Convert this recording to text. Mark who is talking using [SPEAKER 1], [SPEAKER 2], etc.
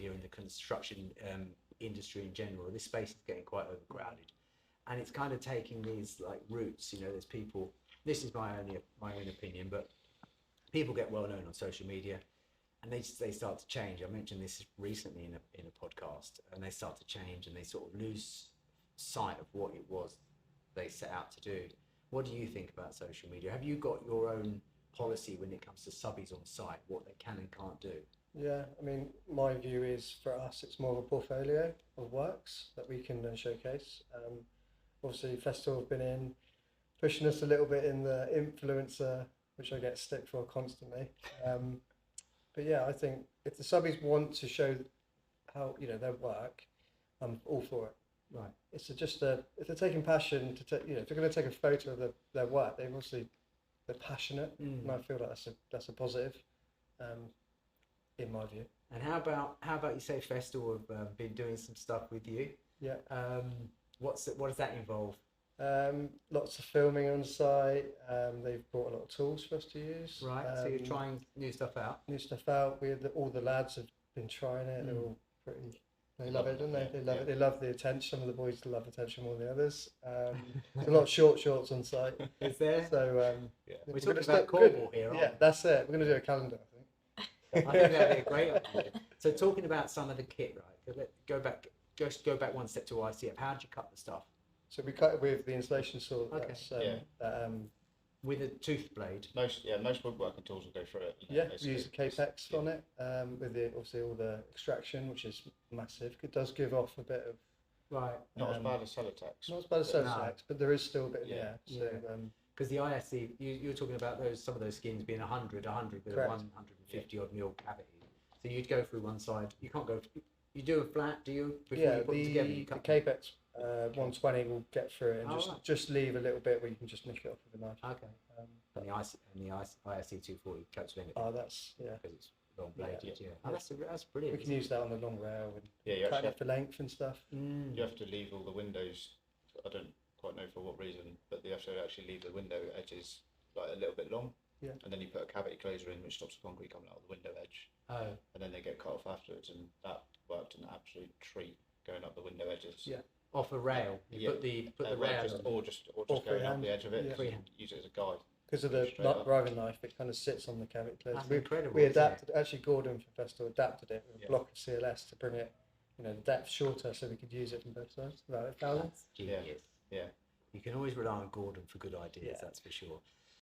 [SPEAKER 1] media and the construction industry in general, this space is getting quite overcrowded, and it's kind of taking these like routes. You know, there's people. This is my own opinion, but people get well known on social media, and they start to change. I mentioned this recently in a podcast, and they start to change, and they sort of lose sight of what it was they set out to do. What do you think about social media? Have you got your own policy when it comes to subbies on site, what they can and can't do?
[SPEAKER 2] Yeah, I mean, my view is for us, it's more of a portfolio of works that we can then showcase. Obviously, Festool have been in, pushing us a little bit in the influencer, which I get stick for constantly. But yeah, I think if the subbies want to show how, you know, their work, I'm all for it.
[SPEAKER 1] Right.
[SPEAKER 2] It's just if they're taking passion to take, you know, if they're going to take a photo of their work, they're passionate, and I feel like that's a positive, in my view.
[SPEAKER 1] And how about you say Festool have been doing some stuff with you?
[SPEAKER 2] Yeah.
[SPEAKER 1] What does that involve?
[SPEAKER 2] Lots of filming on site. They've brought a lot of tools for us to use.
[SPEAKER 1] Right. So you're trying new stuff out.
[SPEAKER 2] All the lads have been trying it. They're all pretty. They love it, don't they? They love it. They love the attention. Some of the boys love attention more than the others. There's a lot of shorts on site.
[SPEAKER 1] Is there?
[SPEAKER 2] So
[SPEAKER 1] we're talking about Cornwall here, aren't we?
[SPEAKER 2] Yeah, that's it. We're going to do a calendar, I think.
[SPEAKER 1] I think that'd be a great idea. So talking about some of the kit, right? Go back one step to ICF. How did you cut the stuff?
[SPEAKER 2] So we cut it with the installation saw.
[SPEAKER 1] Okay. With a tooth blade.
[SPEAKER 3] Most woodworking tools will go through it.
[SPEAKER 2] Yeah, we use the Capex on it, with obviously all the extraction, which is massive. It does give off a bit of.
[SPEAKER 1] Right.
[SPEAKER 3] Not as bad as Celotex.
[SPEAKER 2] Not as bad as Celotex, but there is still a bit in there. So,
[SPEAKER 1] because the ISC, you were talking about some of those skins being 100 with
[SPEAKER 2] correct.
[SPEAKER 1] a 150 odd mil cavity. So you'd go through one side. You can't go. You do a flat, do you? Before you put them together, you cut
[SPEAKER 2] the Capex 120 will get through it and just leave a little bit where you can just nick it off with a knife.
[SPEAKER 1] Okay. And the ISC 240 coats with anything.
[SPEAKER 2] Oh, that's
[SPEAKER 1] because it's long bladed. Yeah. Oh, that's brilliant.
[SPEAKER 2] We can use that on the long rail and
[SPEAKER 3] you
[SPEAKER 2] cut it for length and stuff.
[SPEAKER 3] You have to leave all the windows. I don't quite know for what reason, but you have to actually leave the window edges like a little bit long.
[SPEAKER 2] Yeah.
[SPEAKER 3] And then you put a cavity closer in, which stops the concrete coming out of the window edge.
[SPEAKER 1] Oh.
[SPEAKER 3] And then they get cut off afterwards, and that worked an absolute treat going up the window edges.
[SPEAKER 2] Yeah.
[SPEAKER 1] Off a rail. You put the rail
[SPEAKER 3] or just going up the edge of it.
[SPEAKER 2] Yeah.
[SPEAKER 3] Freehand. Use it as a guide.
[SPEAKER 2] Because of the driving knife, it kind of sits on the cavity closer.
[SPEAKER 1] That's incredible.
[SPEAKER 2] We adapted. Actually, Gordon from Festool adapted it with a block of CLS to bring it, you know, the depth shorter, so we could use it from both sides without it fouling.
[SPEAKER 1] Genius.
[SPEAKER 3] Yeah.
[SPEAKER 1] You can always rely on Gordon for good ideas. That's for sure.